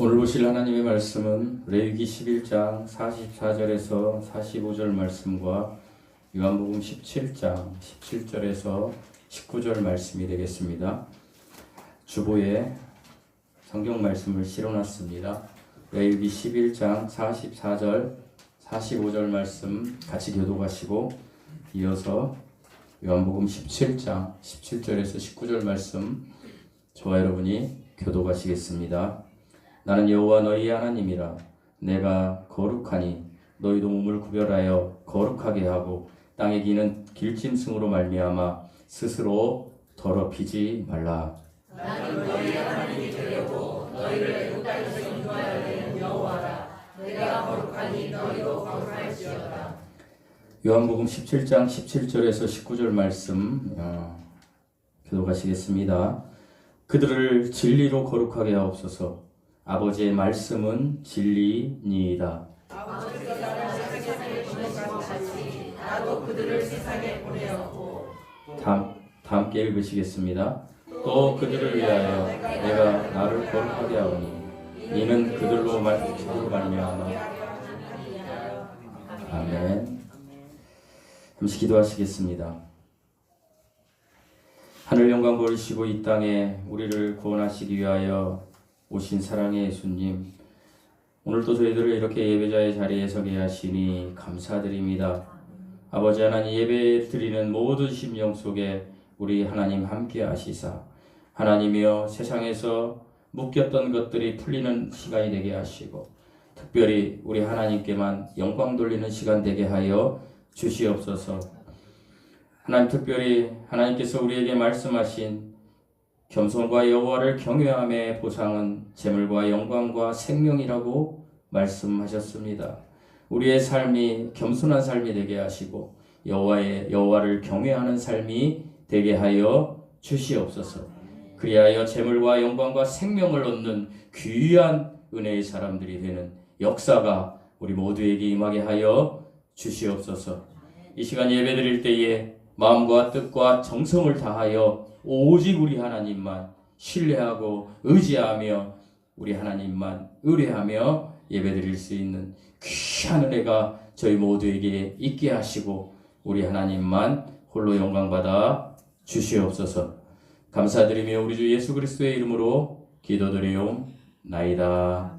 오늘 보실 하나님의 말씀은 레위기 11장 44절에서 45절 말씀과 요한복음 17장 17절에서 19절 말씀이 되겠습니다. 주보에 성경 말씀을 실어놨습니다. 레위기 11장 44절 45절 말씀 같이 교독하시고 이어서 요한복음 17장 17절에서 19절 말씀 저와 여러분이 교독하시겠습니다. 나는 여호와 너희 하나님이라. 내가 거룩하니 너희도 몸을 구별하여 거룩하게 하고 땅에 기는 길짐승으로 말미암아 스스로 더럽히지 말라. 나는 너희 하나님이 되려고 너희를 애굽 땅에서 인도하여 내는 여호와라. 내가 거룩하니 너희도 거룩할지어다. 요한복음 17장 17절에서 19절 말씀 교독하시겠습니다. 그들을 진리로 거룩하게 하옵소서. 아버지의 말씀은 진리니이다. 아버지가 세상에 보내신 것 같이 나도 그들을 세상에 보내었고. 다 함께 읽으시겠습니다. 또 그들을 위하여 내가 나를 거룩하게 하오니 이는 그들로 말미암아. 아멘. 잠시 기도하시겠습니다. 하늘 영광 버리시고 이 땅에 우리를 구원하시기 위하여 오신 사랑의 예수님, 오늘도 저희들을 이렇게 예배자의 자리에 서게 하시니 감사드립니다. 아버지 하나님, 예배 드리는 모든 심령 속에 우리 하나님 함께 하시사 하나님이여 세상에서 묶였던 것들이 풀리는 시간이 되게 하시고 특별히 우리 하나님께만 영광 돌리는 시간 되게 하여 주시옵소서. 하나님, 특별히 하나님께서 우리에게 말씀하신 겸손과 여호와를 경외함의 보상은 재물과 영광과 생명이라고 말씀하셨습니다. 우리의 삶이 겸손한 삶이 되게 하시고 여호와를 경외하는 삶이 되게 하여 주시옵소서. 그리하여 재물과 영광과 생명을 얻는 귀한 은혜의 사람들이 되는 역사가 우리 모두에게 임하게 하여 주시옵소서. 이 시간 예배드릴 때에 마음과 뜻과 정성을 다하여 오직 우리 하나님만 신뢰하고 의지하며 우리 하나님만 의뢰하며 예배드릴 수 있는 귀한 은혜가 저희 모두에게 있게 하시고 우리 하나님만 홀로 영광받아 주시옵소서. 감사드리며 우리 주 예수 그리스도의 이름으로 기도드리옵나이다.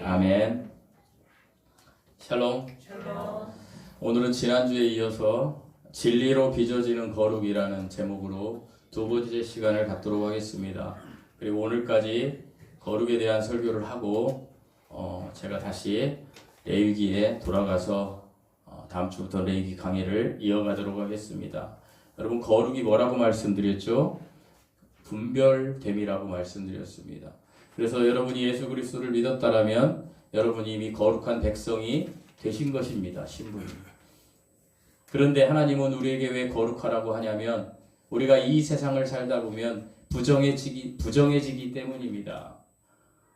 아멘. 샬롬. 오늘은 지난주에 이어서 진리로 빚어지는 거룩이라는 제목으로 두 번째 시간을 갖도록 하겠습니다. 그리고 오늘까지 거룩에 대한 설교를 하고 제가 다시 레위기에 돌아가서 다음 주부터 레위기 강의를 이어가도록 하겠습니다. 여러분, 거룩이 뭐라고 말씀드렸죠? 분별됨이라고 말씀드렸습니다. 그래서 여러분이 예수 그리스도를 믿었다라면 여러분이 이미 거룩한 백성이 되신 것입니다. 신분이. 그런데 하나님은 우리에게 왜 거룩하라고 하냐면 우리가 이 세상을 살다 보면 부정해지기 때문입니다.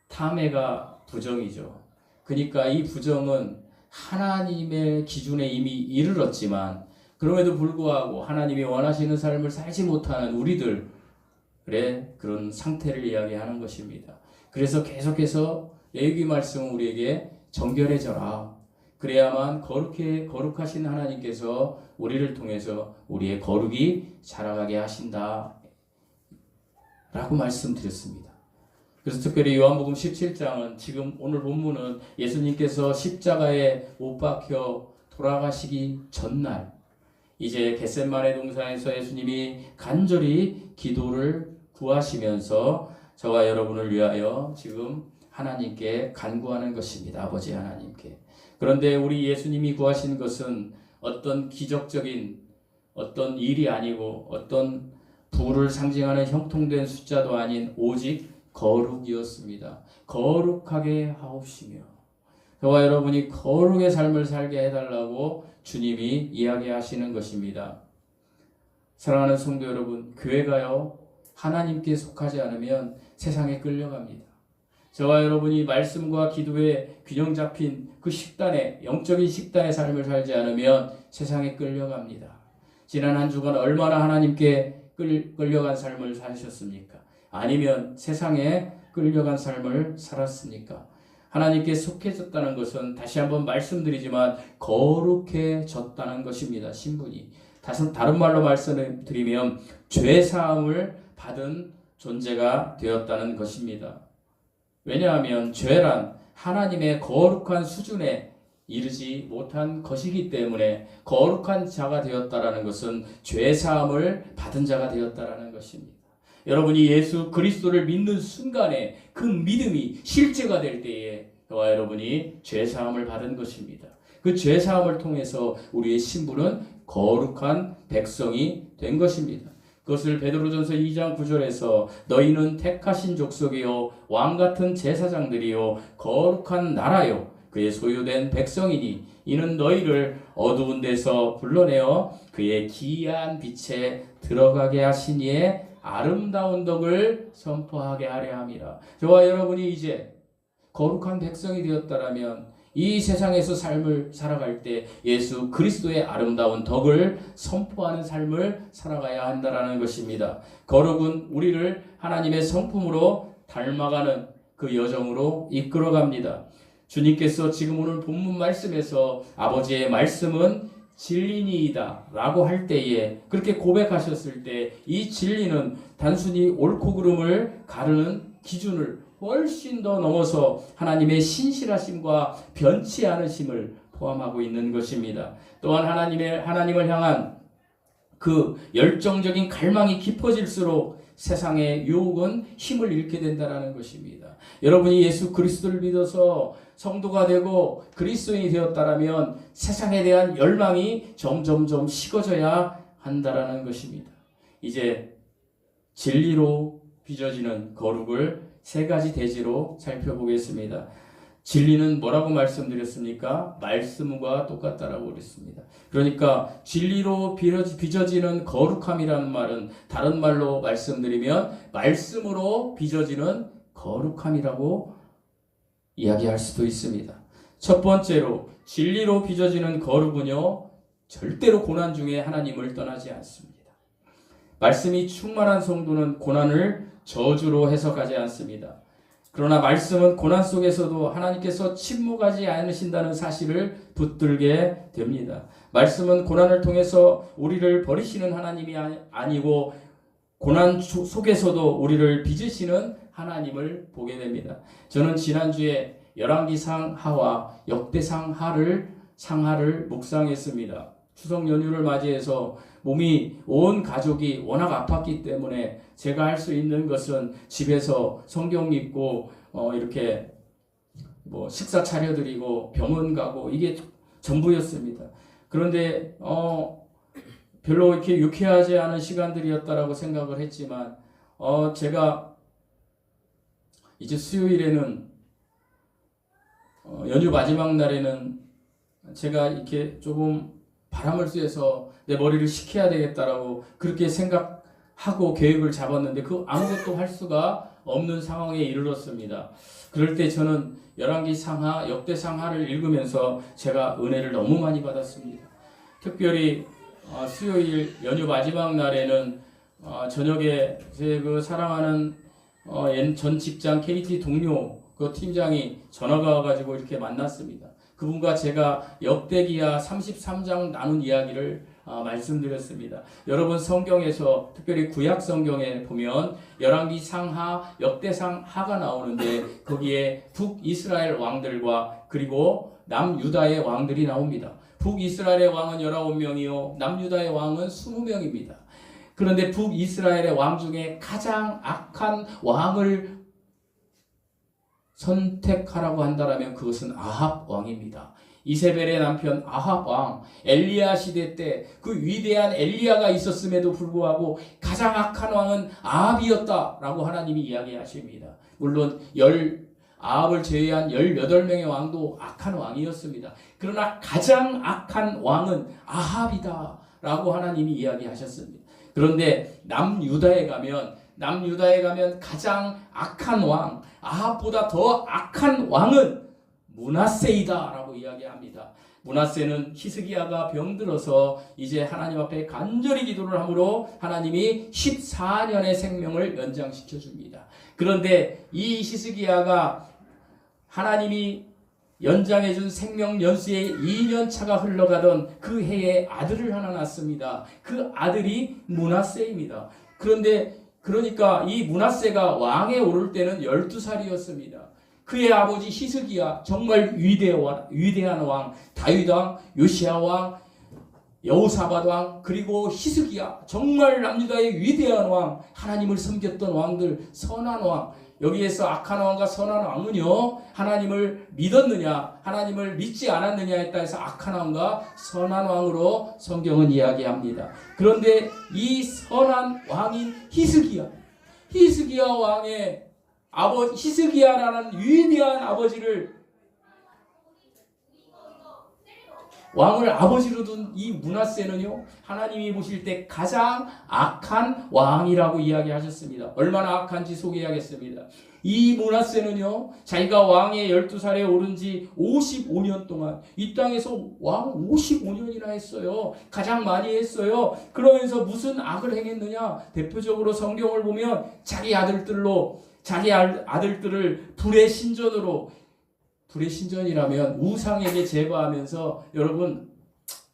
탐해가 부정이죠. 그러니까 이 부정은 하나님의 기준에 이미 이르렀지만 그럼에도 불구하고 하나님이 원하시는 삶을 살지 못하는 우리들의 그런 상태를 이야기하는 것입니다. 그래서 계속해서 레위기 말씀은 우리에게 정결해져라. 그래야만 거룩하신 하나님께서 우리를 통해서 우리의 거룩이 자라가게 하신다 라고 말씀드렸습니다. 그래서 특별히 요한복음 17장은 지금 오늘 본문은 예수님께서 십자가에 못 박혀 돌아가시기 전날 이제 겟세마네 동산에서 예수님이 간절히 기도를 구하시면서 저와 여러분을 위하여 지금 하나님께 간구하는 것입니다. 아버지 하나님께. 그런데 우리 예수님이 구하신 것은 어떤 기적적인 어떤 일이 아니고 어떤 부를 상징하는 형통된 숫자도 아닌 오직 거룩이었습니다. 거룩하게 하옵시며 저와 여러분이 거룩의 삶을 살게 해달라고 주님이 이야기하시는 것입니다. 사랑하는 성도 여러분, 교회가요 하나님께 속하지 않으면 세상에 끌려갑니다. 저와 여러분이 말씀과 기도에 균형 잡힌 그 식단에 영적인 식단의 삶을 살지 않으면 세상에 끌려갑니다. 지난 한 주간 얼마나 하나님께 끌려간 삶을 사셨습니까? 아니면 세상에 끌려간 삶을 살았습니까? 하나님께 속해졌다는 것은 다시 한번 말씀드리지만 거룩해졌다는 것입니다. 신분이. 다른 말로 말씀드리면 죄사함을 받은 존재가 되었다는 것입니다. 왜냐하면 죄란 하나님의 거룩한 수준에 이르지 못한 것이기 때문에 거룩한 자가 되었다라는 것은 죄사함을 받은 자가 되었다라는 것입니다. 여러분이 예수 그리스도를 믿는 순간에 그 믿음이 실제가 될 때에 저와 여러분이 죄사함을 받은 것입니다. 그 죄사함을 통해서 우리의 신분은 거룩한 백성이 된 것입니다. 그것을 베드로전서 2장 9절에서 너희는 택하신 족속이요 왕같은 제사장들이요 거룩한 나라요 그의 소유된 백성이니 이는 너희를 어두운 데서 불러내어 그의 기이한 빛에 들어가게 하신 이의 아름다운 덕을 선포하게 하려 함이라. 저와 여러분이 이제 거룩한 백성이 되었다라면 이 세상에서 삶을 살아갈 때 예수 그리스도의 아름다운 덕을 선포하는 삶을 살아가야 한다라는 것입니다. 거룩은 우리를 하나님의 성품으로 닮아가는 그 여정으로 이끌어갑니다. 주님께서 지금 오늘 본문 말씀에서 아버지의 말씀은 진리니이다 라고 할 때에 그렇게 고백하셨을 때 이 진리는 단순히 옳고 그름을 가르는 기준을 훨씬 더 넘어서 하나님의 신실하심과 변치 않으심을 포함하고 있는 것입니다. 또한 하나님을 향한 그 열정적인 갈망이 깊어질수록 세상의 유혹은 힘을 잃게 된다는 것입니다. 여러분이 예수 그리스도를 믿어서 성도가 되고 그리스도인이 되었다면 세상에 대한 열망이 점점점 식어져야 한다는 것입니다. 이제 진리로 빚어지는 거룩을 세 가지 대지로 살펴보겠습니다. 진리는 뭐라고 말씀드렸습니까? 말씀과 똑같다라고 그랬습니다. 그러니까 진리로 빚어지는 거룩함이라는 말은 다른 말로 말씀드리면 말씀으로 빚어지는 거룩함이라고 이야기할 수도 있습니다. 첫 번째로 진리로 빚어지는 거룩은요 절대로 고난 중에 하나님을 떠나지 않습니다. 말씀이 충만한 성도는 고난을 저주로 해석하지 않습니다. 그러나 말씀은 고난 속에서도 하나님께서 침묵하지 않으신다는 사실을 붙들게 됩니다. 말씀은 고난을 통해서 우리를 버리시는 하나님이 아니고 고난 속에서도 우리를 빚으시는 하나님을 보게 됩니다. 저는 지난주에 열왕기상 하와 역대상 상하를 묵상했습니다. 추석 연휴를 맞이해서 온 가족이 워낙 아팠기 때문에 제가 할 수 있는 것은 집에서 성경 읽고 이렇게 식사 차려드리고 병원 가고 이게 전부였습니다. 그런데 별로 이렇게 유쾌하지 않은 시간들이었다라고 생각을 했지만 제가 이제 수요일에는 연휴 마지막 날에는 제가 이렇게 조금 바람을 쐬서 내 머리를 식혀야 되겠다라고 그렇게 생각하고 계획을 잡았는데 그 아무것도 할 수가 없는 상황에 이르렀습니다. 그럴 때 저는 열왕기상하, 역대상하를 읽으면서 제가 은혜를 너무 많이 받았습니다. 특별히 수요일 연휴 마지막 날에는 저녁에 제 그 사랑하는 전 직장 KT 동료 그 팀장이 전화가 와가지고 이렇게 만났습니다. 그분과 제가 역대기하 33장 나눈 이야기를 말씀드렸습니다. 여러분 성경에서 특별히 구약 성경에 보면 열왕기상하, 역대상하가 나오는데 거기에 북이스라엘 왕들과 그리고 남유다의 왕들이 나옵니다. 북이스라엘의 왕은 19명이요 남유다의 왕은 20명입니다. 그런데 북이스라엘의 왕 중에 가장 악한 왕을 선택하라고 한다면 그것은 아합 왕입니다. 이세벨의 남편 아합 왕, 엘리야 시대 때 그 위대한 엘리야가 있었음에도 불구하고 가장 악한 왕은 아합이었다라고 하나님이 이야기하십니다. 물론 아합을 제외한 18명의 왕도 악한 왕이었습니다. 그러나 가장 악한 왕은 아합이다라고 하나님이 이야기하셨습니다. 그런데 남유다에 가면 가장 악한 왕, 아합보다 더 악한 왕은 므낫세이다라고 이야기합니다. 므낫세는 히스기야가 병들어서 이제 하나님 앞에 간절히 기도를 함으로 하나님이 14년의 생명을 연장시켜 줍니다. 그런데 이 히스기야가 하나님이 연장해준 생명 연수의 2년 차가 흘러가던 그 해에 아들을 하나 낳습니다. 그 아들이 므낫세입니다. 그러니까 이 므낫세가 왕에 오를 때는 12살이었습니다. 그의 아버지 히스기야, 정말 위대한 왕, 다윗 왕, 요시야 왕, 여호사밧 왕, 그리고 히스기야, 정말 남유다의 위대한 왕, 하나님을 섬겼던 왕들, 선한 왕. 여기에서 악한 왕과 선한 왕은요, 하나님을 믿었느냐, 하나님을 믿지 않았느냐에 따라서 악한 왕과 선한 왕으로 성경은 이야기합니다. 그런데 이 선한 왕인 히스기야 왕의 히스기야라는 위대한 왕을 아버지로 둔 이 므낫세는요, 하나님이 보실 때 가장 악한 왕이라고 이야기하셨습니다. 얼마나 악한지 소개하겠습니다. 이 므낫세는요, 자기가 왕의 12살에 오른 지 55년 동안 이 땅에서 왕 55년이나 했어요. 가장 많이 했어요. 그러면서 무슨 악을 행했느냐? 대표적으로 성경을 보면 자기 아들들을 불의 신전이라면 우상에게 제거하면서 여러분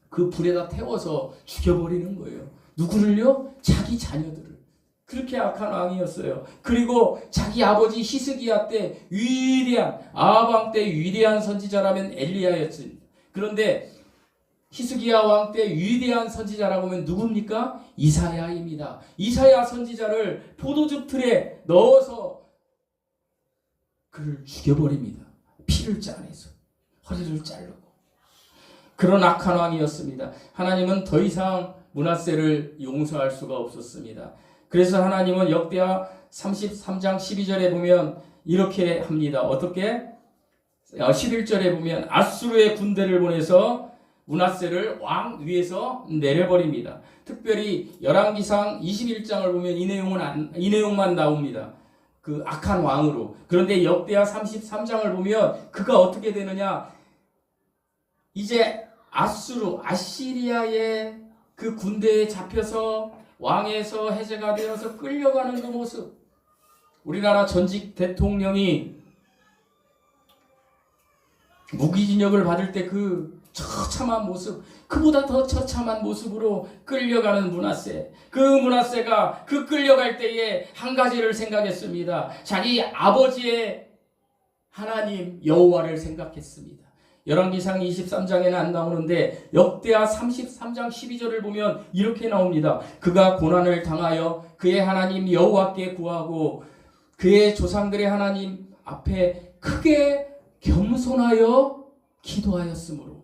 그 불에다 태워서 죽여버리는 거예요. 누구를요? 자기 자녀들을. 그렇게 악한 왕이었어요. 그리고 자기 아버지 히스기야 때 아합 때 위대한 선지자라면 엘리야였지. 그런데 히스기야 왕 때 위대한 선지자라고 하면 누굽니까? 이사야입니다. 이사야 선지자를 포도즙 틀에 넣어서 그를 죽여버립니다. 피를 짜내서 허리를 자르고. 그런 악한 왕이었습니다. 하나님은 더 이상 므낫세를 용서할 수가 없었습니다. 그래서 하나님은 역대하 33장 12절에 보면 이렇게 합니다. 어떻게? 11절에 보면 아수르의 군대를 보내서 므낫세를 왕 위에서 내려버립니다. 특별히 열왕기상 21장을 보면 이 내용만 나옵니다. 그 악한 왕으로. 그런데 역대하 33장을 보면 그가 어떻게 되느냐? 이제 아시리아의 그 군대에 잡혀서 왕에서 해제가 되어서 끌려가는 그 모습. 우리나라 전직 대통령이 무기징역을 받을 때 그 처참한 모습, 그보다 더 처참한 모습으로 끌려가는 므낫세. 그 므낫세가 그 끌려갈 때에 한 가지를 생각했습니다. 자기 아버지의 하나님 여호와를 생각했습니다. 열왕기상 23장에는 안 나오는데 역대하 33장 12절을 보면 이렇게 나옵니다. 그가 고난을 당하여 그의 하나님 여호와께 구하고 그의 조상들의 하나님 앞에 크게 겸손하여 기도하였으므로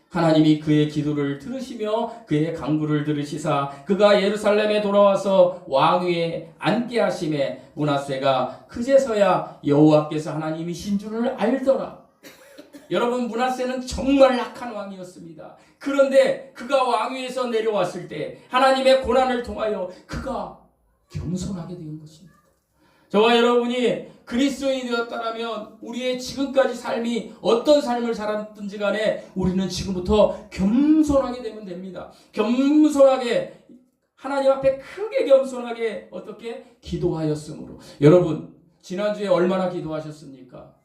하나님이 그의 기도를 들으시며 그의 간구를 들으시사 그가 예루살렘에 돌아와서 왕위에 앉게 하심에 므낫세가 그제서야 여호와께서 하나님이신 줄을 알더라. 여러분, 므낫세는 정말 악한 왕이었습니다. 그런데 그가 왕위에서 내려왔을 때 하나님의 고난을 통하여 그가 겸손하게 된 것입니다. 저와 여러분이 그리스도인이 되었다면 우리의 지금까지 삶이 어떤 삶을 살았든지 간에 우리는 지금부터 겸손하게 되면 됩니다. 겸손하게, 하나님 앞에 크게 겸손하게 어떻게? 기도하였으므로. 여러분, 지난주에 얼마나 기도하셨습니까?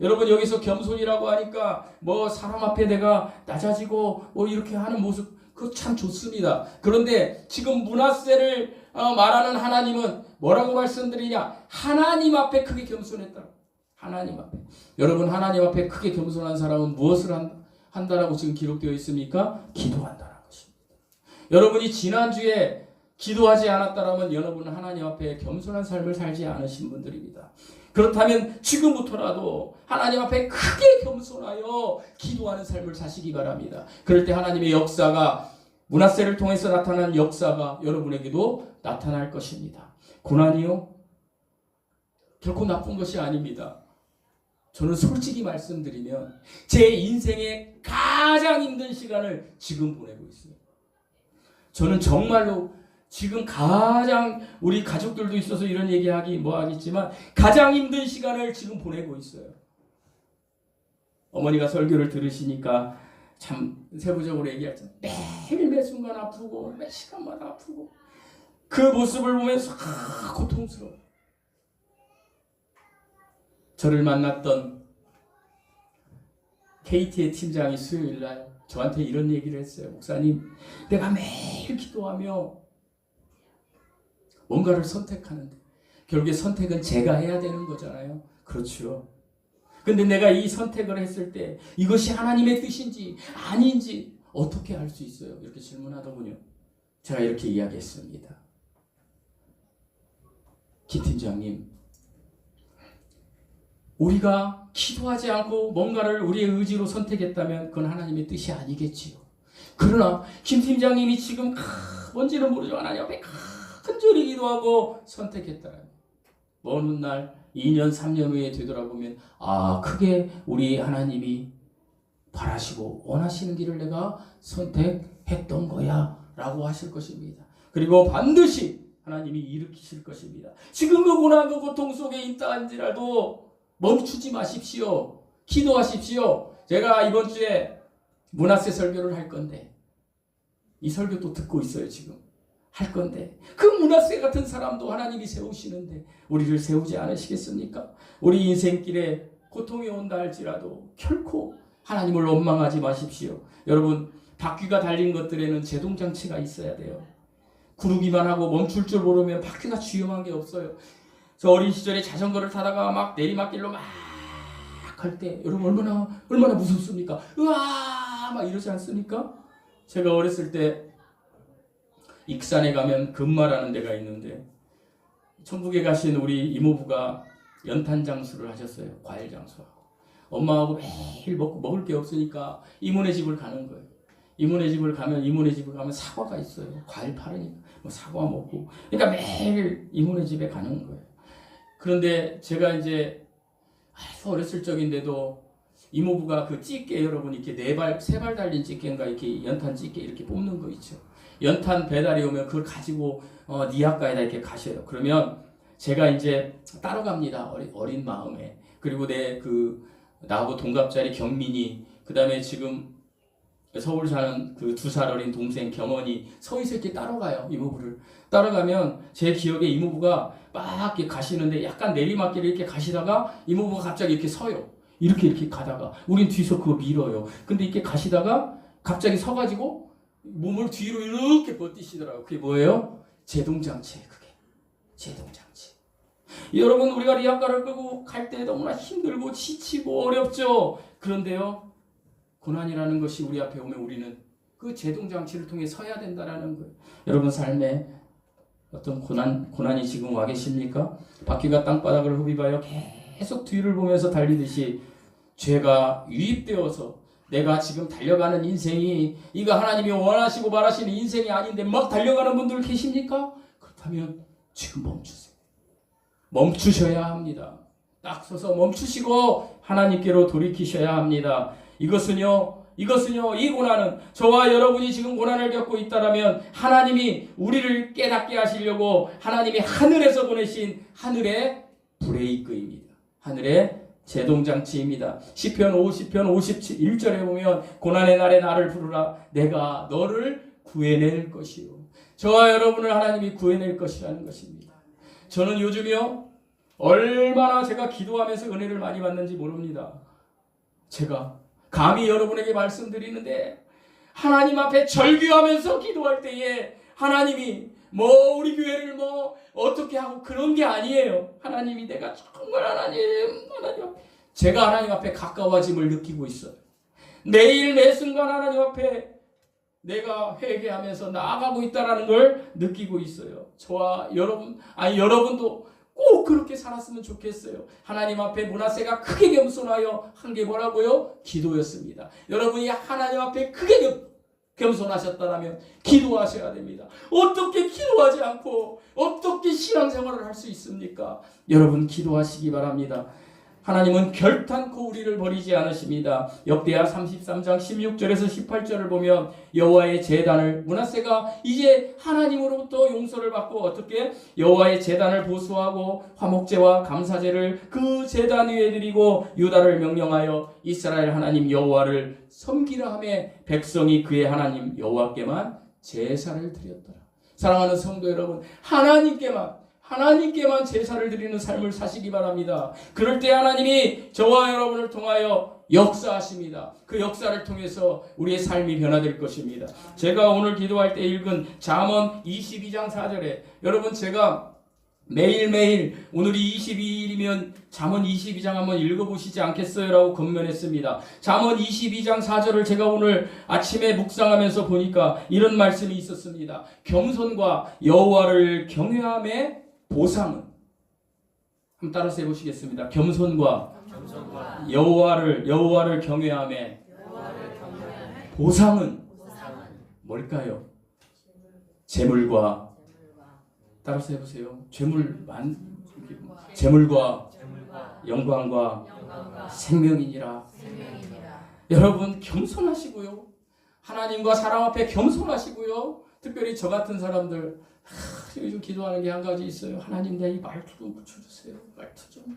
여러분, 여기서 겸손이라고 하니까 사람 앞에 내가 낮아지고 이렇게 하는 모습, 그거 참 좋습니다. 그런데 지금 므낫세를 말하는 하나님은 뭐라고 말씀드리냐? 하나님 앞에 크게 겸손했다. 하나님 앞에. 여러분, 하나님 앞에 크게 겸손한 사람은 무엇을 한다라고 지금 기록되어 있습니까? 기도한다는 것입니다. 여러분이 지난주에 기도하지 않았다라면 여러분은 하나님 앞에 겸손한 삶을 살지 않으신 분들입니다. 그렇다면 지금부터라도 하나님 앞에 크게 겸손하여 기도하는 삶을 사시기 바랍니다. 그럴 때 하나님의 역사가, 므낫세를 통해서 나타난 역사가 여러분에게도 나타날 것입니다. 고난이요? 결코 나쁜 것이 아닙니다. 저는 솔직히 말씀드리면 제 인생의 가장 힘든 시간을 지금 보내고 있어요. 저는 정말로 지금 가장, 우리 가족들도 있어서 이런 얘기하기 하겠지만 가장 힘든 시간을 지금 보내고 있어요. 어머니가 설교를 들으시니까 참 세부적으로 얘기하자. 매일 매 순간 아프고 매 시간마다 아프고 그 모습을 보면서 고통스러워. 저를 만났던 KT의 팀장이 수요일날 저한테 이런 얘기를 했어요. 목사님, 내가 매일 기도하며 뭔가를 선택하는데 결국에 선택은 제가 해야 되는 거잖아요. 그렇죠. 근데 내가 이 선택을 했을 때 이것이 하나님의 뜻인지 아닌지 어떻게 알 수 있어요? 이렇게 질문하더군요. 제가 이렇게 이야기했습니다. 기 팀장님, 우리가 기도하지 않고 뭔가를 우리의 의지로 선택했다면 그건 하나님의 뜻이 아니겠지요. 그러나 김 팀장님이 지금 뭔지는 모르지만 하나님 앞에 간절히 기도하고 선택했다면 먼 날 2년 3년 후에 되돌아보면 크게 우리 하나님이 바라시고 원하시는 길을 내가 선택했던 거야 라고 하실 것입니다. 그리고 반드시 하나님이 일으키실 것입니다. 지금 그 고난 그 고통 속에 있다 한지라도 멈추지 마십시오. 기도하십시오. 제가 이번 주에 문화세 설교를 할 건데 이 설교 또 듣고 있어요. 지금 할 건데 그 문화세 같은 사람도 하나님이 세우시는데 우리를 세우지 않으시겠습니까? 우리 인생길에 고통이 온다 할지라도 결코 하나님을 원망하지 마십시오. 여러분, 바퀴가 달린 것들에는 제동장치가 있어야 돼요. 구르기만 하고 멈출 줄 모르면 바퀴가 주염한 게 없어요. 저 어린 시절에 자전거를 타다가 막 내리막길로 막 갈 때 여러분 얼마나 무섭습니까? 으아 막 이러지 않습니까? 제가 어렸을 때 익산에 가면 금마라는 데가 있는데 천국에 가신 우리 이모부가 연탄 장수를 하셨어요. 과일 장수하고 엄마하고 매일 먹을 게 없으니까 이모네 집을 가는 거예요. 이모네 집을 가면 사과가 있어요. 과일 파르니까 사과 먹고 그러니까 매일 이모네 집에 가는 거예요. 그런데 제가 이제 아주 어렸을 적인데도 이모부가 그 찌개 여러분 이렇게 세 발 달린 찌개인가 이렇게 연탄 찌개 이렇게 뽑는 거 있죠. 연탄 배달이 오면 그걸 가지고 니아가에다 이렇게 가셔요. 그러면 제가 이제 따라갑니다. 어린 마음에. 그리고 나하고 동갑자리 경민이, 그 다음에 지금 서울 사는 그 2살 어린 동생 경원이 서희서 이렇게 따라가요. 이모부를. 따라가면 제 기억에 이모부가 막 이렇게 가시는데 약간 내리막길을 이렇게 가시다가 이모부가 갑자기 이렇게 서요. 이렇게 가다가 우린 뒤에서 그거 밀어요. 근데 이렇게 가시다가 갑자기 서가지고 몸을 뒤로 이렇게 버티시더라고요. 그게 뭐예요? 제동장치예요. 그게 제동장치. 여러분, 우리가 리아카를 끄고 갈 때 너무나 힘들고 지치고 어렵죠. 그런데요, 고난이라는 것이 우리 앞에 오면 우리는 그 제동장치를 통해 서야 된다라는 거예요. 여러분 삶에 어떤 고난이 지금 와 계십니까? 바퀴가 땅바닥을 흡입하여 계속 뒤를 보면서 달리듯이 죄가 유입되어서 내가 지금 달려가는 인생이 이거 하나님이 원하시고 바라시는 인생이 아닌데 막 달려가는 분들 계십니까? 그렇다면 지금 멈추세요. 멈추셔야 합니다. 딱 서서 멈추시고 하나님께로 돌이키셔야 합니다. 이것은요, 이 고난은 저와 여러분이 지금 고난을 겪고 있다라면 하나님이 우리를 깨닫게 하시려고 하나님이 하늘에서 보내신 하늘의 브레이크입니다. 하늘의 제동장치입니다. 시편 50편 51절에 보면 고난의 날에 나를 부르라 내가 너를 구해낼 것이요. 저와 여러분을 하나님이 구해낼 것이라는 것입니다. 저는 요즘요 얼마나 제가 기도하면서 은혜를 많이 받는지 모릅니다. 제가 감히 여러분에게 말씀드리는데 하나님 앞에 절규하면서 기도할 때에 하나님이 우리 교회를 어떻게 하고 그런 게 아니에요. 하나님이 내가 정말 하나님 제가 하나님 앞에 가까워짐을 느끼고 있어요. 매일 매 순간 하나님 앞에 내가 회개하면서 나아가고 있다는 걸 느끼고 있어요. 저와 여러분도 꼭 그렇게 살았으면 좋겠어요. 하나님 앞에 문화세가 크게 겸손하여 한 게 뭐라고요? 기도였습니다. 여러분이 하나님 앞에 크게 겸손하셨다면 기도하셔야 됩니다. 어떻게 기도하지 않고 어떻게 신앙생활을 할 수 있습니까? 여러분 기도하시기 바랍니다. 하나님은 결탄코 우리를 버리지 않으십니다. 역대하 33장 16절에서 18절을 보면 여호와의 제단을 므낫세가 이제 하나님으로부터 용서를 받고 어떻게 여호와의 제단을 보수하고 화목제와 감사제를 그 제단 위에 드리고 유다를 명령하여 이스라엘 하나님 여호와를 섬기라 하며 백성이 그의 하나님 여호와께만 제사를 드렸더라. 사랑하는 성도 여러분, 하나님께만 제사를 드리는 삶을 사시기 바랍니다. 그럴 때 하나님이 저와 여러분을 통하여 역사하십니다. 그 역사를 통해서 우리의 삶이 변화될 것입니다. 제가 오늘 기도할 때 읽은 잠언 22장 4절에 여러분 제가 매일매일 오늘이 22일이면 잠언 22장 한번 읽어보시지 않겠어요? 라고 권면했습니다. 잠언 22장 4절을 제가 오늘 아침에 묵상하면서 보니까 이런 말씀이 있었습니다. 겸손과 여호와를 경외함의 보상은, 한번 따라서 해보시겠습니다. 겸손과 여호와를 경외함의 보상은 뭘까요? 재물과, 따라서 해보세요. 재물과 영광과 생명이니라. 여러분 겸손하시고요. 하나님과 사람 앞에 겸손하시고요. 특별히 저 같은 사람들 요즘 기도하는 게 한 가지 있어요. 하나님 내 이 말투 좀 고쳐주세요. 말투 좀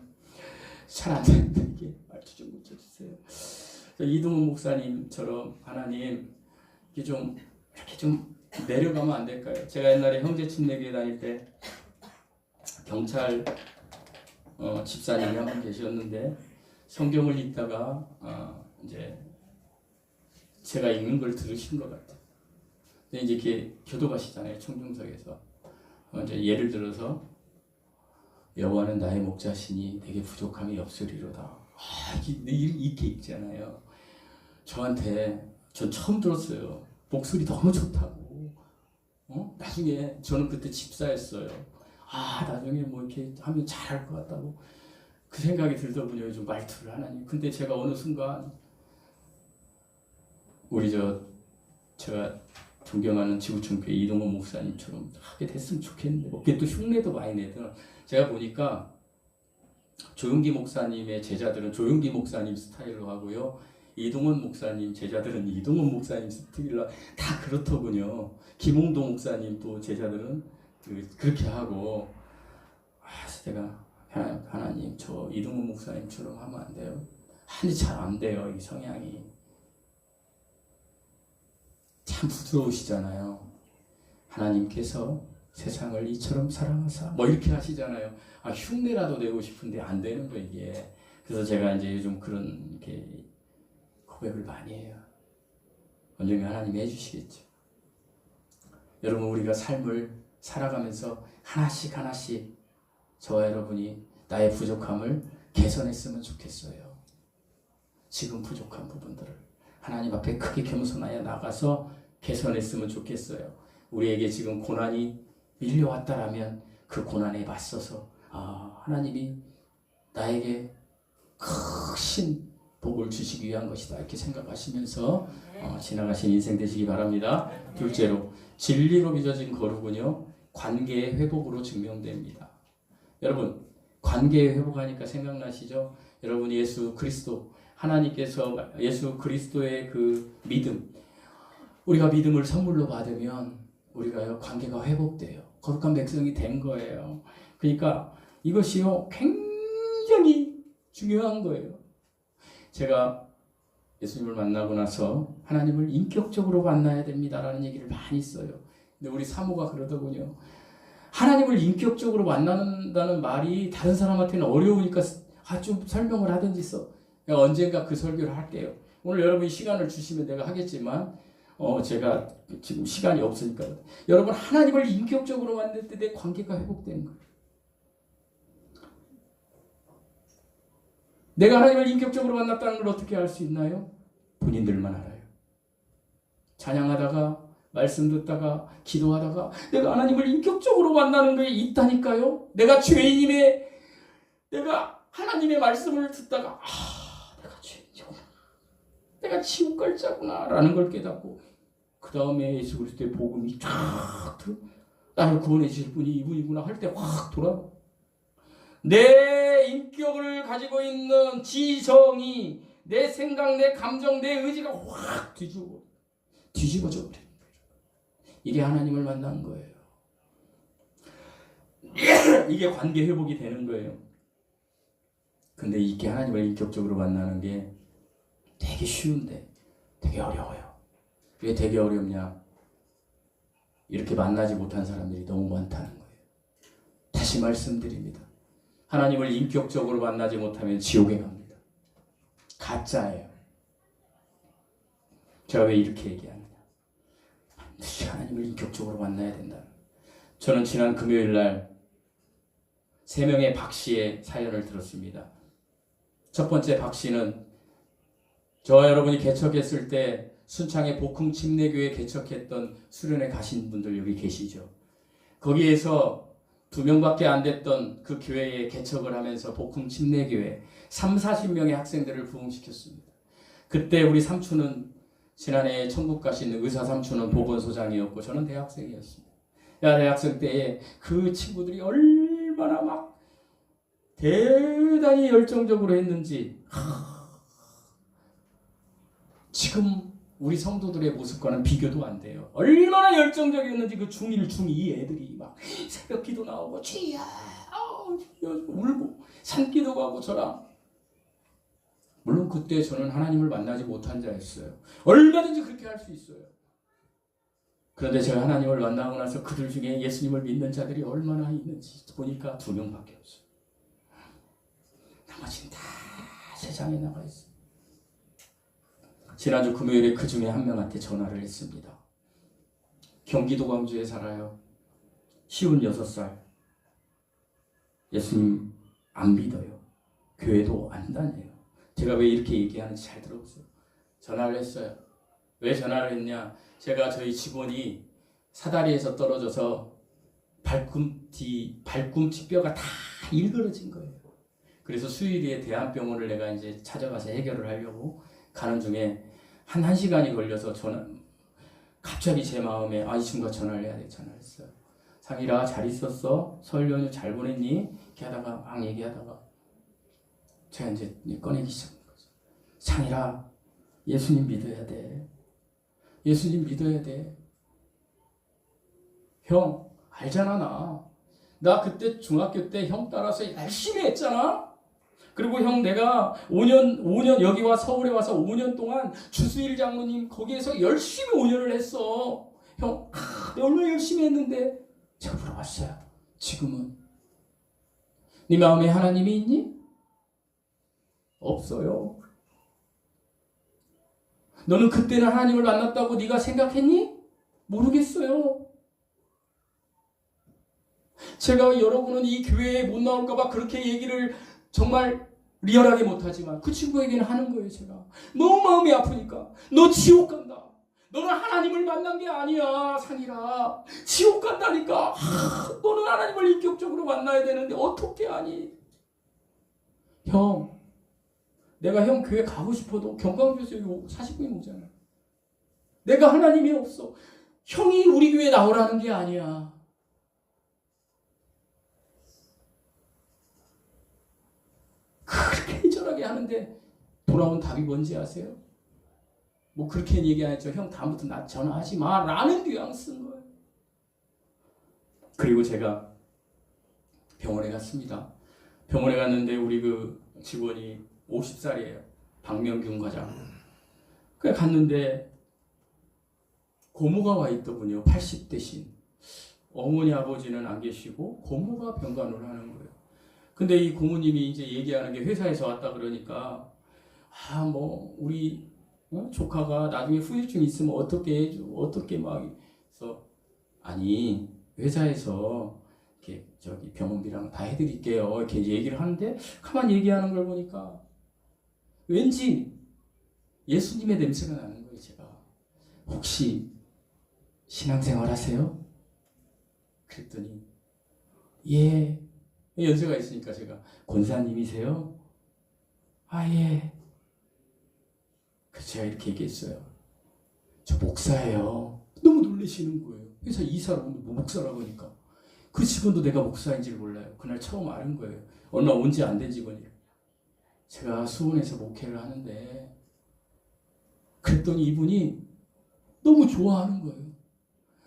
잘 안 되는데 이게 말투 좀 고쳐주세요. 이동훈 목사님처럼 하나님 이게 좀 이렇게 좀 내려가면 안 될까요? 제가 옛날에 형제 침례교회 다닐 때 경찰 집사님이 한 분 계셨는데 성경을 읽다가 이제 제가 읽는 걸 들으신 것 같아요. 근데 이제 이렇게 교도가시잖아요. 청중석에서 이제 예를 들어서 여호와는 나의 목자시니 내게 부족함이 없으리로다. 이렇게 읽잖아요. 저한테 전 처음 들었어요. 목소리 너무 좋다고. 나중에 저는 그때 집사였어요. 나중에 뭐 이렇게 하면 잘할 것 같다고 그 생각이 들더군요. 요즘 말투를 하나님. 근데 제가 어느 순간 우리 제가 존경하는 지구촌교회 이동훈 목사님처럼 하게 됐으면 좋겠는데 뭐 그게 또 흉내도 많이 내더라. 제가 보니까 조용기 목사님의 제자들은 조용기 목사님 스타일로 하고요. 이동훈 목사님 제자들은 이동훈 목사님 스타일로 다 그렇더군요. 김홍동 목사님 또 제자들은 그렇게 하고 제가 하나님 저 이동훈 목사님처럼 하면 안 돼요? 아니 잘 안 돼요. 이 성향이 참 부드러우시잖아요. 하나님께서 세상을 이처럼 사랑하사 뭐 이렇게 하시잖아요. 흉내라도 내고 싶은데 안 되는 거 이게. 그래서 제가 이제 요즘 그런 이렇게 고백을 많이 해요. 언젠가 하나님이 해주시겠죠. 여러분 우리가 삶을 살아가면서 하나씩 저와 여러분이 나의 부족함을 개선했으면 좋겠어요. 지금 부족한 부분들을 하나님 앞에 크게 겸손하여 나가서 개선했으면 좋겠어요. 우리에게 지금 고난이 밀려왔다라면 그 고난에 맞서서 하나님이 나에게 크신 복을 주시기 위한 것이다 이렇게 생각하시면서 지나가신 인생 되시기 바랍니다. 둘째로 진리로 빚어진 거룩은요 관계의 회복으로 증명됩니다. 여러분 관계의 회복하니까 생각나시죠? 여러분 예수 그리스도 하나님께서 예수 그리스도의 그 믿음 우리가 믿음을 선물로 받으면 우리가 관계가 회복돼요. 거룩한 백성이 된 거예요. 그러니까 이것이요 굉장히 중요한 거예요. 제가 예수님을 만나고 나서 하나님을 인격적으로 만나야 됩니다라는 얘기를 많이 써요. 근데 우리 사모가 그러더군요. 하나님을 인격적으로 만난다는 말이 다른 사람한테는 어려우니까 좀 설명을 하든지 써. 내가 언젠가 그 설교를 할게요. 오늘 여러분이 시간을 주시면 내가 하겠지만 제가 지금 시간이 없으니까 여러분 하나님을 인격적으로 만날 때 내 관계가 회복되는 거예요. 내가 하나님을 인격적으로 만났다는 걸 어떻게 알 수 있나요? 본인들만 알아요. 찬양하다가 말씀 듣다가 기도하다가 내가 하나님을 인격적으로 만나는 게 있다니까요. 내가 죄인임에 내가 하나님의 말씀을 듣다가 내가 죄인이구나. 내가 지옥갈자구나 라는 걸 깨닫고 그 다음에 예수 그리스도의 복음이 쫙 나를 구원해 주실 분이 이분이구나 할 때 확 돌아와. 내 인격을 가지고 있는 지성이, 내 생각, 내 감정, 내 의지가 확 뒤집어져 버려요. 이게 하나님을 만난 거예요. 이게 관계 회복이 되는 거예요. 근데 이게 하나님을 인격적으로 만나는 게 되게 쉬운데 되게 어려워요. 왜 되게 어렵냐? 이렇게 만나지 못한 사람들이 너무 많다는 거예요. 다시 말씀드립니다. 하나님을 인격적으로 만나지 못하면 지옥에 갑니다. 가짜예요. 제가 왜 이렇게 얘기하느냐? 반드시 하나님을 인격적으로 만나야 된다. 저는 지난 금요일 날 3명의 박 씨의 사연을 들었습니다. 첫 번째 박 씨는 저와 여러분이 개척했을 때 순창의 복흥 침례교회 개척했던 수련회 가신 분들 여기 계시죠. 거기에서 2명밖에 안 됐던 그 교회에 개척을 하면서 복흥 침례교회 30-40명의 학생들을 부흥시켰습니다. 그때 우리 삼촌은 지난해 천국 가신 의사 삼촌은 보건소장이었고 저는 대학생이었습니다. 대학생 때에 그 친구들이 얼마나 막 대단히 열정적으로 했는지 지금 우리 성도들의 모습과는 비교도 안 돼요. 얼마나 열정적이었는지 그 중1, 중2 애들이 막 새벽 기도 나오고 주야 울고 산기도 가고 저랑. 물론 그때 저는 하나님을 만나지 못한 자였어요. 얼마든지 그렇게 할 수 있어요. 그런데 제가 하나님을 만나고 나서 그들 중에 예수님을 믿는 자들이 얼마나 있는지 보니까 2명밖에 없어요. 나머지는 다 세상에 나가 있어요. 지난주 금요일에 그 중에 한 명한테 전화를 했습니다. 경기도 광주에 살아요. 56살. 예수님 안 믿어요. 교회도 안 다녀요. 제가 왜 이렇게 얘기하는지 잘 들어보세요. 전화를 했어요. 왜 전화를 했냐? 제가 저희 직원이 사다리에서 떨어져서 발꿈치 뼈가 다 일그러진 거예요. 그래서 수유리에 대한병원을 내가 이제 찾아가서 해결을 하려고 가는 중에 한 1시간이 걸려서 갑자기 제 마음에 이 친구가 전화를 해야 돼. 전화했어요. 상일아 잘 있었어? 설 연휴 잘 보냈니? 이렇게 하다가 막 얘기하다가 제가 이제 꺼내기 시작한 거죠. 상일아 예수님 믿어야 돼. 예수님 믿어야 돼. 형 알잖아 나 그때 중학교 때 형 따라서 열심히 했잖아. 그리고 형 내가 5년 여기 와 서울에 와서 5년 동안 주수일 장로님 거기에서 열심히 5년을 했어. 형 얼마나 열심히 했는데. 제가 물어봤어요. 지금은 네 마음에 하나님이 있니? 없어요. 너는 그때는 하나님을 만났다고 네가 생각했니? 모르겠어요. 제가 여러분은 이 교회에 못 나올까 봐 그렇게 얘기를 정말 리얼하게 못하지만 그 친구에게는 하는 거예요. 제가 너무 마음이 아프니까. 너 지옥 간다. 너는 하나님을 만난 게 아니야. 상이라 지옥 간다니까. 너는 하나님을 인격적으로 만나야 되는데 어떻게 하니? 형 내가 형 교회 가고 싶어도 경광주에서 여기 40분이 오잖아. 내가 하나님이 없어. 형이 우리 교회 나오라는 게 아니야. 그렇게 애절하게 하는데 돌아온 답이 뭔지 아세요? 뭐 그렇게 얘기 안 했죠. 형 다음부터 나 전화하지 마 라는 뉘앙스인 거예요. 그리고 제가 병원에 갔습니다. 병원에 갔는데 우리 그 직원이 50살이에요. 박명균 과장. 그래 갔는데 고모가 와 있더군요. 80대신. 어머니 아버지는 안 계시고 고모가 병간호를 하는 거예요. 근데 이 고모님이 이제 얘기하는 게 회사에서 왔다 그러니까 뭐 우리 조카가 나중에 후유증 있으면 어떻게 해줘? 어떻게 막 해서 아니 회사에서 이렇게 저기 병원비랑 다 해드릴게요. 이렇게 얘기를 하는데 가만 얘기하는 걸 보니까 왠지 예수님의 냄새가 나는 거예요. 제가 혹시 신앙생활 하세요? 그랬더니 예. 연세가 있으니까 제가 권사님이세요? 예. 그래서 제가 이렇게 얘기했어요. 저 목사예요. 너무 놀라시는 거예요. 회사 이사로 오면 뭐 목사라고 하니까 그 직원도 내가 목사인지 몰라요. 그날 처음 아는 거예요. 얼마 온 지 안 된 직원이에요. 제가 수원에서 목회를 하는데 그랬더니 이분이 너무 좋아하는 거예요.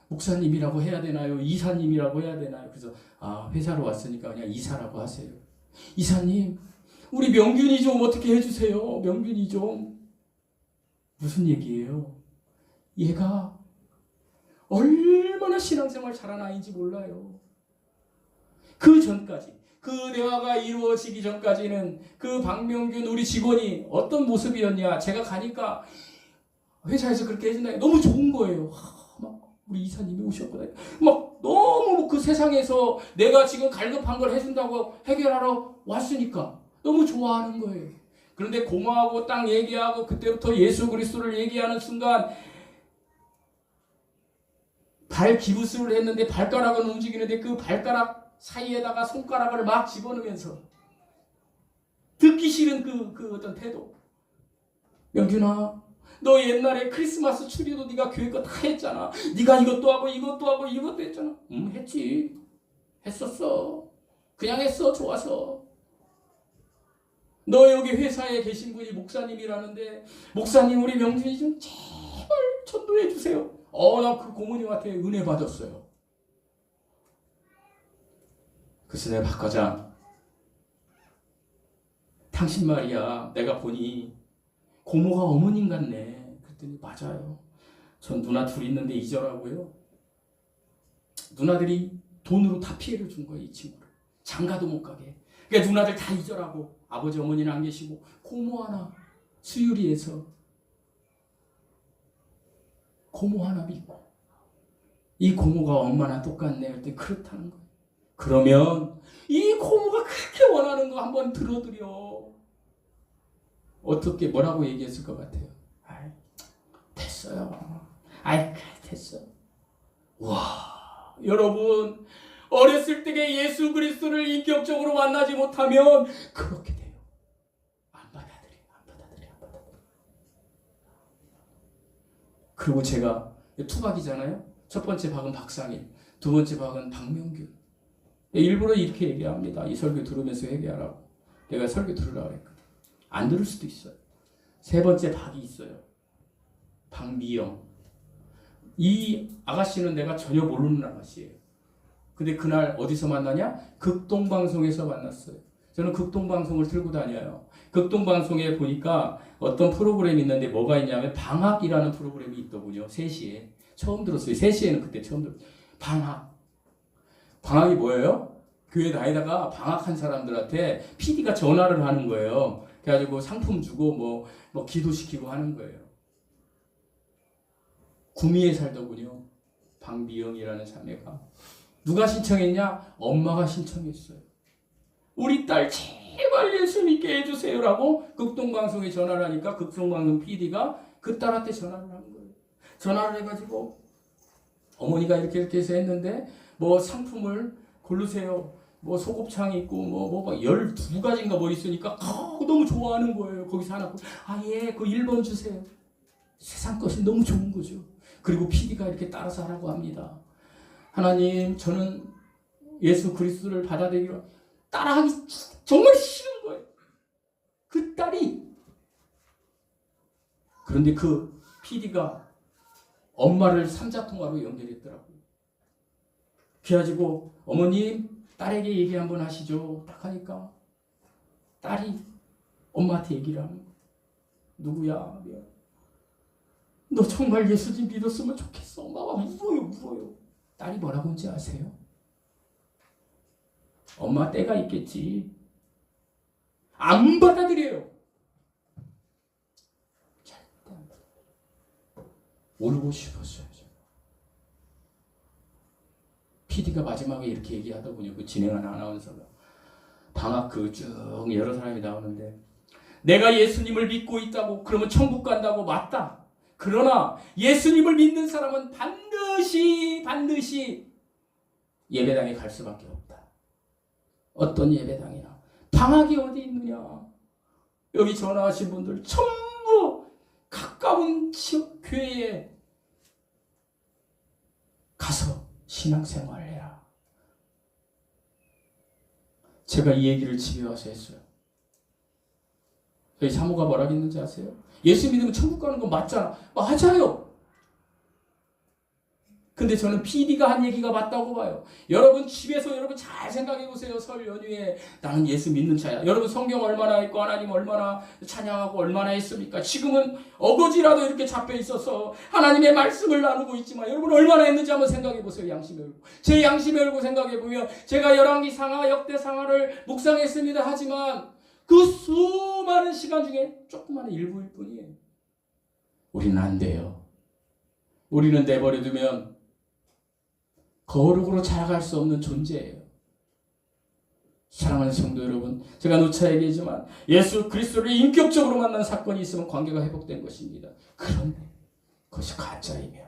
목사님이라고 해야 되나요? 이사님이라고 해야 되나요? 그래서 회사로 왔으니까 그냥 이사라고 하세요. 이사님, 우리 명균이 좀 어떻게 해주세요. 명균이 좀. 무슨 얘기예요? 얘가 얼마나 신앙생활 잘한 아이인지 몰라요. 그 전까지, 그 대화가 이루어지기 전까지는 그 박명균 우리 직원이 어떤 모습이었냐. 제가 가니까 회사에서 그렇게 해준다니까 너무 좋은 거예요. 막 우리 이사님이 오셨거든요. 막 너무 그 세상에서 내가 지금 갈급한 걸 해준다고 해결하러 왔으니까 너무 좋아하는 거예요. 그런데 고마하고 딱 얘기하고 그때부터 예수 그리스도를 얘기하는 순간 발 기부스를 했는데 발가락은 움직이는데 그 발가락 사이에다가 손가락을 막 집어넣으면서 듣기 싫은 그 어떤 태도. 명균아, 너 옛날에 크리스마스 추리도 네가 교회 거 다 했잖아. 네가 이것도 하고 이것도 하고 이것도 했잖아. 했지. 했었어. 그냥 했어. 좋아서. 너 여기 회사에 계신 분이 목사님이라는데 목사님 우리 명준이 좀 제발 전도해 주세요. 나 그 고모님한테 은혜 받았어요. 그래서 내가 박 과장, 당신 말이야 내가 보니 고모가 어머님 같네. 그랬더니 맞아요. 전 누나 둘 있는데 잊으라고요. 누나들이 돈으로 다 피해를 준 거예요. 이 친구를. 장가도 못 가게. 그러니까 누나들 다 잊으라고. 아버지 어머니는 안 계시고 고모 하나 수유리에서 고모 하나 믿고 이 고모가 엄마나 똑같네. 그랬더니 그렇다는 거예요. 그러면 이 고모가 그렇게 원하는 거 한번 들어드려. 어떻게 뭐라고 얘기했을 것 같아요? 됐어요. 됐어. 와, 여러분 어렸을 때에 예수 그리스도를 인격적으로 만나지 못하면 그렇게 돼요. 안 받아들여. 그리고 제가 투박이잖아요. 첫 번째 박은 박상일, 두 번째 박은 박명균. 일부러 이렇게 얘기합니다. 이 설교 들으면서 회개하라고. 내가 설교 들으라고 했거든. 안 들을 수도 있어요. 세 번째 박이 있어요. 박미영. 이 아가씨는 내가 전혀 모르는 아가씨예요. 근데 그날 어디서 만나냐? 극동방송에서 만났어요. 저는 극동방송을 들고 다녀요. 극동방송에 보니까 어떤 프로그램이 있는데 뭐가 있냐면 방학이라는 프로그램이 있더군요. 3시에. 처음 들었어요. 3시에는 그때 처음 들었어요. 방학이 뭐예요? 교회 다니다가 방학한 사람들한테 PD가 전화를 하는 거예요. 그래가지고 상품 주고 뭐 기도시키고 하는 거예요. 구미에 살더군요. 박미영이라는 자매가. 누가 신청했냐? 엄마가 신청했어요. 우리 딸 제발 예수 믿게 해주세요라고 극동방송에 전화를 하니까 극동방송 PD가 그 딸한테 전화를 한 거예요. 전화를 해가지고 어머니가 이렇게 해서 했는데 뭐 상품을 고르세요. 뭐 소곱창 있고 뭐 12가지인가 뭐 있으니까 너무 좋아하는 거예요. 거기서 하나 그 1번 주세요. 세상 것이 너무 좋은 거죠. 그리고 PD가 이렇게 따라서 하라고 합니다. 하나님, 저는 예수 그리스도를 받아들이기로 따라하기 정말 싫은 거예요. 그 딸이. 그런데 그 PD가 엄마를 삼자통화로 연결했더라고요. 그래가지고 어머님, 딸에게 얘기 한번 하시죠. 딱 하니까 딸이 엄마한테 얘기를 하는 거예요. 누구야? 너 정말 예수님 믿었으면 좋겠어. 엄마가 울어요. 딸이 뭐라고 하는지 아세요? 엄마 때가 있겠지. 안 받아들여요. 절대 안 받아들여요. 울고 싶었어요. PD가 마지막에 이렇게 얘기하더군요. 그 진행하는 아나운서가. 방학 쭉 여러 사람이 나오는데 내가 예수님을 믿고 있다고 그러면 천국 간다고 맞다. 그러나 예수님을 믿는 사람은 반드시 예배당에 갈 수밖에 없다. 어떤 예배당이나. 방학이 어디 있느냐. 여기 전화하신 분들 전부 가까운 지역 교회에 가서 신앙생활을 해라. 제가 이 얘기를 집에 와서 했어요. 저희 사모가 뭐라고 했는지 아세요? 예수 믿으면 천국 가는 거 맞잖아. 맞아요. 근데 저는 PD가 한 얘기가 맞다고 봐요. 여러분 집에서 여러분 잘 생각해 보세요. 설 연휴에 나는 예수 믿는 자야. 여러분 성경 얼마나 읽고 하나님 얼마나 찬양하고 얼마나 했습니까? 지금은 어거지라도 이렇게 잡혀 있어서 하나님의 말씀을 나누고 있지만 여러분 얼마나 했는지 한번 생각해 보세요. 양심 열고. 제 양심 열고 생각해 보면 제가 열왕기 상하 역대 상하를 묵상했습니다. 하지만 그 수많은 시간 중에 조그마한 일부일 뿐이에요. 우리는 안 돼요. 우리는 내버려두면 거룩으로 자라갈 수 없는 존재예요. 사랑하는 성도 여러분, 제가 누차 얘기했지만 예수 그리스도를 인격적으로 만난 사건이 있으면 관계가 회복된 것입니다. 그런데 그것이 가짜이면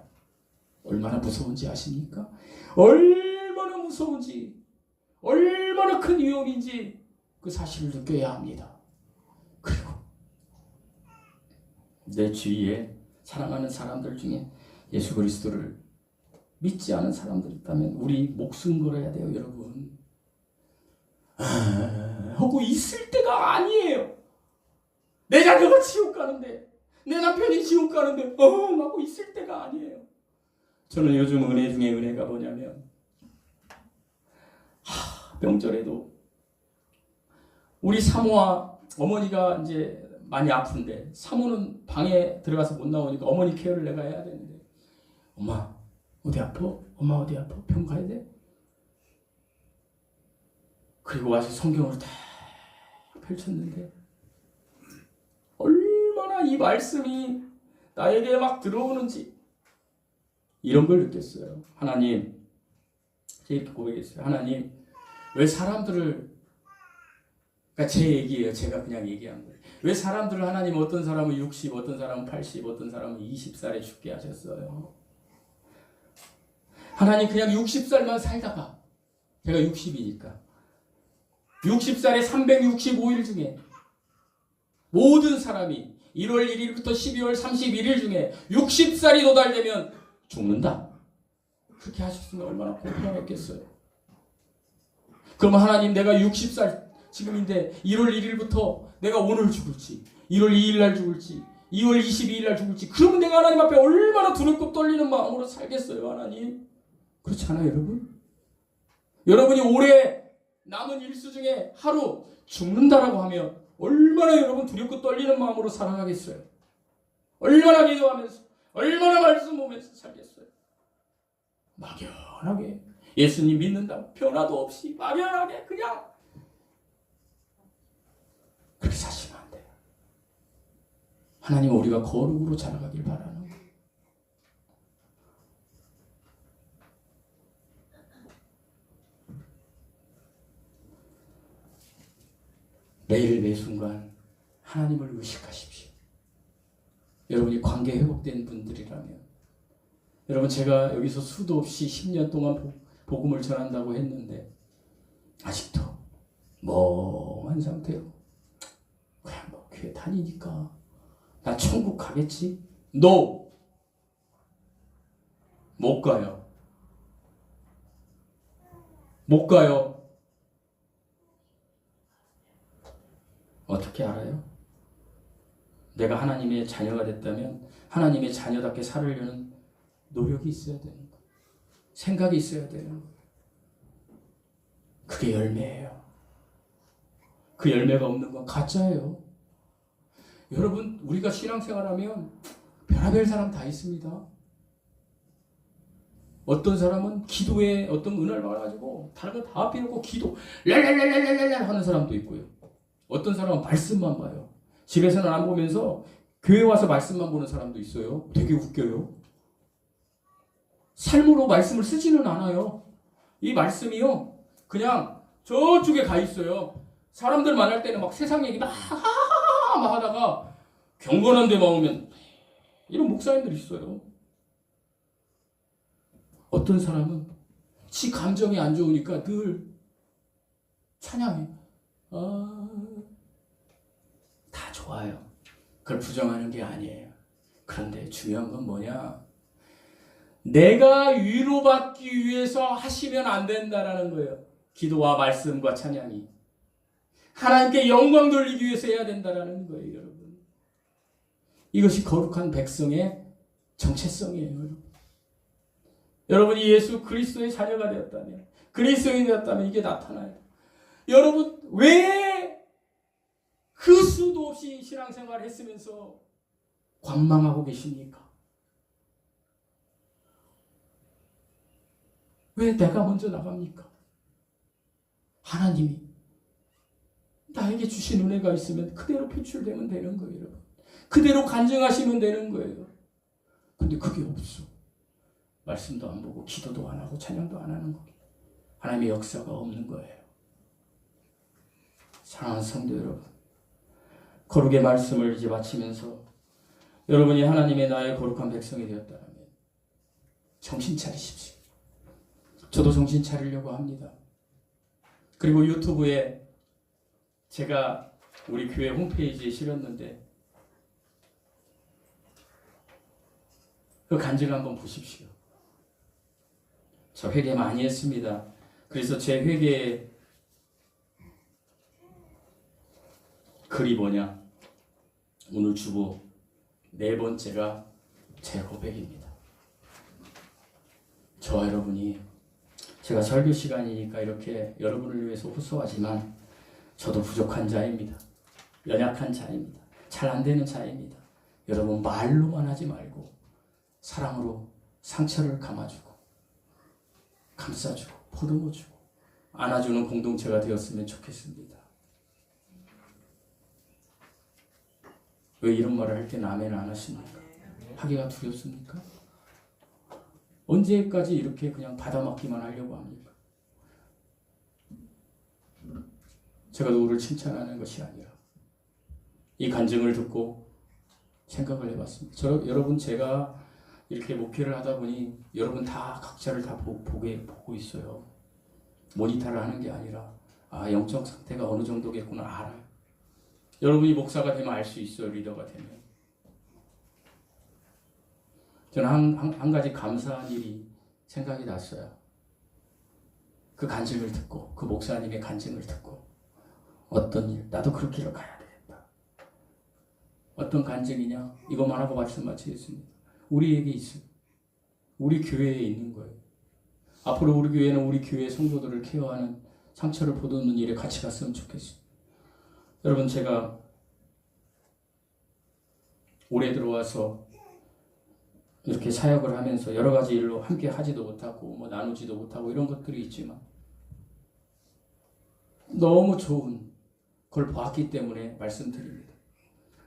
얼마나 무서운지 아십니까? 얼마나 무서운지, 얼마나 큰 위험인지 그 사실을 느껴야 합니다. 그리고 내 주위에 사랑하는 사람들 중에 예수 그리스도를 믿지 않은 사람들 있다면 우리 목숨 걸어야 돼요, 여러분. 하고 있을 때가 아니에요. 내 자녀가 지옥 가는데, 내 남편이 지옥 가는데, 하고 있을 때가 아니에요. 저는 요즘 은혜 중에 은혜가 뭐냐면, 명절에도 우리 사모와 어머니가 이제 많이 아픈데, 사모는 방에 들어가서 못 나오니까 어머니 케어를 내가 해야 되는데, 엄마, 어디 아파? 엄마 어디 아파? 병 가야 돼? 그리고 와서 성경을 다 펼쳤는데 얼마나 이 말씀이 나에게 막 들어오는지 이런 걸 느꼈어요. 하나님, 제가 이렇게 고백했어요. 하나님, 왜 사람들을, 그러니까 제 얘기예요. 제가 그냥 얘기한 거예요. 왜 사람들을 하나님 어떤 사람은 60, 어떤 사람은 80, 어떤 사람은 20살에 죽게 하셨어요? 하나님 그냥 60살만 살다가 제가 60이니까 60살에 365일 중에 모든 사람이 1월 1일부터 12월 31일 중에 60살이 도달되면 죽는다. 그렇게 하셨으면 얼마나 고통했겠어요. 그럼 하나님 내가 60살 지금인데 1월 1일부터 내가 오늘 죽을지 1월 2일 날 죽을지 2월 22일 날 죽을지 그러면 내가 하나님 앞에 얼마나 두렵고 떨리는 마음으로 살겠어요. 하나님 그렇지 않아요, 여러분? 여러분이 올해 남은 일수 중에 하루 죽는다라고 하면 얼마나 여러분 두렵고 떨리는 마음으로 살아가겠어요? 얼마나 기도하면서 얼마나 말씀 보면서 살겠어요? 막연하게 예수님 믿는다고 변화도 없이 막연하게 그냥 그렇게 사시면 안 돼요. 하나님은 우리가 거룩으로 자라가길 바라는 거예요. 매일 매순간 하나님을 의식하십시오. 여러분이 관계 회복된 분들이라면 여러분 제가 여기서 수도 없이 10년 동안 복음을 전한다고 했는데 아직도 멍한 상태로 그냥 뭐 교회 다니니까 나 천국 가겠지? No! 못 가요. 못 가요. 어떻게 알아요? 내가 하나님의 자녀가 됐다면 하나님의 자녀답게 살으려는 노력이 있어야 되는 거예요. 생각이 있어야 되는 거예요. 그게 열매예요. 그 열매가 없는 건 가짜예요. 여러분 우리가 신앙생활하면 별의별 사람 다 있습니다. 어떤 사람은 기도에 어떤 은혜를 받아가지고 다른 거 다 빼놓고 기도 랄랄랄랄랄랄 하는 사람도 있고요. 어떤 사람은 말씀만 봐요. 집에서는 안 보면서 교회 와서 말씀만 보는 사람도 있어요. 되게 웃겨요. 삶으로 말씀을 쓰지는 않아요. 이 말씀이요 그냥 저쪽에 가 있어요. 사람들 만날 때는 막 세상 얘기 막 하다가 경건한 데만 오면 이런 목사님들 있어요. 어떤 사람은 지 감정이 안 좋으니까 늘 찬양해. 다 좋아요. 그걸 부정하는 게 아니에요. 그런데 중요한 건 뭐냐? 내가 위로받기 위해서 하시면 안 된다라는 거예요. 기도와 말씀과 찬양이. 하나님께 영광 돌리기 위해서 해야 된다라는 거예요, 여러분. 이것이 거룩한 백성의 정체성이에요, 여러분. 여러분이 예수 그리스도의 자녀가 되었다면, 그리스도인이 되었다면 이게 나타나요. 여러분, 왜 그 수도 없이 신앙생활을 했으면서 관망하고 계십니까? 왜 내가 먼저 나갑니까? 하나님이 나에게 주신 은혜가 있으면 그대로 표출되면 되는 거예요, 여러분. 그대로 간증하시면 되는 거예요. 근데 그게 없어. 말씀도 안 보고 기도도 안 하고 찬양도 안 하는 거예요. 하나님의 역사가 없는 거예요. 사랑하는 성도 여러분, 거룩의 말씀을 이제 마치면서 여러분이 하나님의 나의 거룩한 백성이 되었다면 정신 차리십시오. 저도 정신 차리려고 합니다. 그리고 유튜브에 제가 우리 교회 홈페이지에 실었는데 그 간증 한번 보십시오. 저 회개 많이 했습니다. 그래서 제 회개의 글이 뭐냐? 오늘 주보 4번째가 제 고백입니다. 저와 여러분이, 제가 설교 시간이니까 이렇게 여러분을 위해서 호소하지만 저도 부족한 자입니다. 연약한 자입니다. 잘 안 되는 자입니다. 여러분, 말로만 하지 말고 사랑으로 상처를 감아주고 감싸주고 보듬어주고 안아주는 공동체가 되었으면 좋겠습니다. 왜 이런 말을 할 때는 아멘 안 하십니까? 하기가 두렵습니까? 언제까지 이렇게 그냥 받아먹기만 하려고 합니까? 제가 누구를 칭찬하는 것이 아니라 이 간증을 듣고 생각을 해봤습니다. 여러분, 제가 이렇게 목회를 하다 보니 여러분 다 각자를 다 보고 있어요. 모니터를 하는 게 아니라 영적 상태가 어느 정도겠구나 알아요. 여러분이 목사가 되면 알 수 있어요. 리더가 되면. 저는 한 가지 감사한 일이 생각이 났어요. 그 간증을 듣고, 그 목사님의 간증을 듣고, 어떤 일, 나도 그 길을 가야 되겠다. 어떤 간증이냐? 이것만 하고 말씀 마치겠습니다. 우리에게 있어요. 우리 교회에 있는 거예요. 앞으로 우리 교회는 우리 교회 성도들을 케어하는, 상처를 보듬는 일에 같이 갔으면 좋겠어요. 여러분, 제가 올해 들어와서 이렇게 사역을 하면서 여러 가지 일로 함께 하지도 못하고 나누지도 못하고 이런 것들이 있지만 너무 좋은 걸 봤기 때문에 말씀드립니다.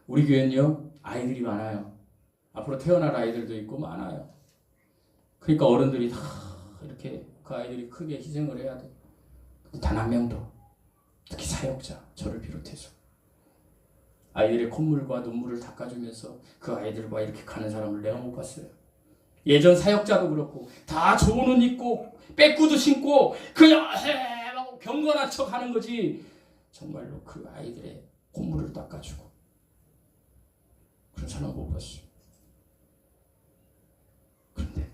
우리 교회는요, 아이들이 많아요. 앞으로 태어날 아이들도 있고 많아요. 그러니까 어른들이 다 이렇게 그 아이들이 크게 희생을 해야 돼. 단 한 명도, 특히 사역자, 저를 비롯해서 아이들의 콧물과 눈물을 닦아주면서 그 아이들과 이렇게 가는 사람을 내가 못 봤어요. 예전 사역자도 그렇고 다 좋은 옷 입고 빼꾸도 신고 그냥 하고 경건한 척 하는 거지, 정말로 그 아이들의 콧물을 닦아주고 그런 사람 못 봤어요. 그런데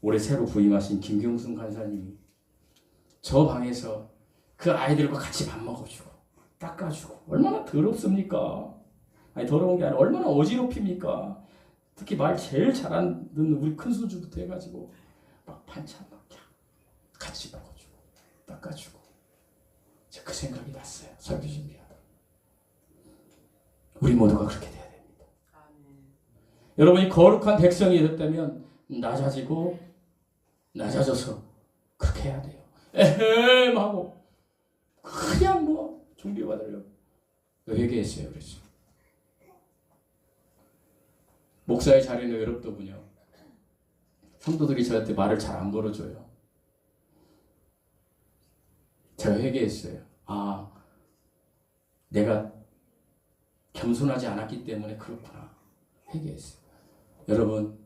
올해 새로 부임하신 김경순 간사님이 저 방에서 그 아이들과 같이 밥 먹어주고 닦아주고 얼마나 더럽습니까? 아니, 더러운 게 아니라 얼마나 어지럽힙니까? 특히 말 제일 잘하는 우리 큰 손주부터 해가지고 막 반찬 막 같이 먹어주고 닦아주고, 제가 그 생각이 났어요. 설교 준비하다. 우리 모두가 그렇게 돼야 됩니다. 여러분이 거룩한 백성이 되었다면 낮아져서 그렇게 해야 돼요. 에헴 하고 그냥 존경받으려고 회개했어요. 그래서 목사의 자리는 외롭더군요. 성도들이 저한테 말을 잘 안 걸어줘요. 제가 회개했어요. 내가 겸손하지 않았기 때문에 그렇구나. 회개했어요. 여러분,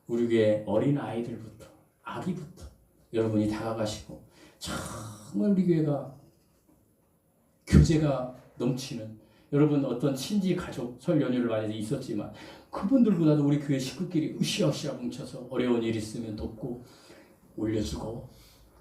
우리 교회 어린 아이들부터 아기부터 여러분이 다가가시고 정말 우리 교회가 교제가 넘치는, 여러분 어떤 친지 가족 설 연휴를 많이 있었지만 그분들보다도 우리 교회 식구끼리 으쌰으쌰 뭉쳐서 어려운 일 있으면 돕고 올려주고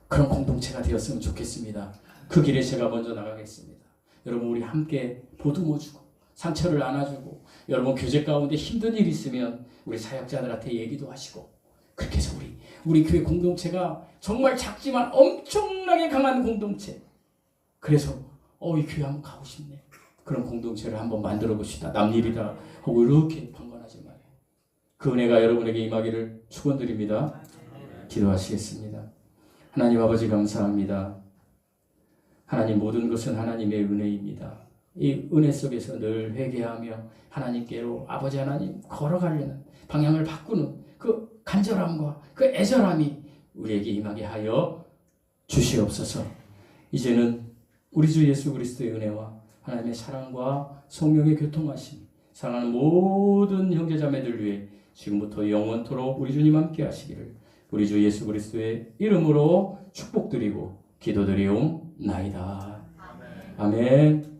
그런 공동체가 되었으면 좋겠습니다. 그 길에 제가 먼저 나가겠습니다. 여러분 우리 함께 보듬어주고 상처를 안아주고 여러분 교제 가운데 힘든 일 있으면 우리 사역자들한테 얘기도 하시고 그렇게 해서 우리 교회 공동체가 정말 작지만 엄청나게 강한 공동체. 그래서 이 교회 한번 가고 싶네. 그런 공동체를 한번 만들어 봅시다. 남일이다 하고 이렇게 방관하지 말아요. 그 은혜가 여러분에게 임하기를 축원드립니다. 기도하시겠습니다. 하나님 아버지 감사합니다. 하나님 모든 것은 하나님의 은혜입니다. 이 은혜 속에서 늘 회개하며 하나님께로 아버지 하나님 걸어가려는 방향을 바꾸는 그 간절함과 그 애절함이 우리에게 임하게 하여 주시옵소서. 이제는 우리 주 예수 그리스도의 은혜와 하나님의 사랑과 성령의 교통하심 사랑하는 모든 형제자매들 위해 지금부터 영원토록 우리 주님 함께 하시기를 우리 주 예수 그리스도의 이름으로 축복드리고 기도드리옵나이다. 아멘.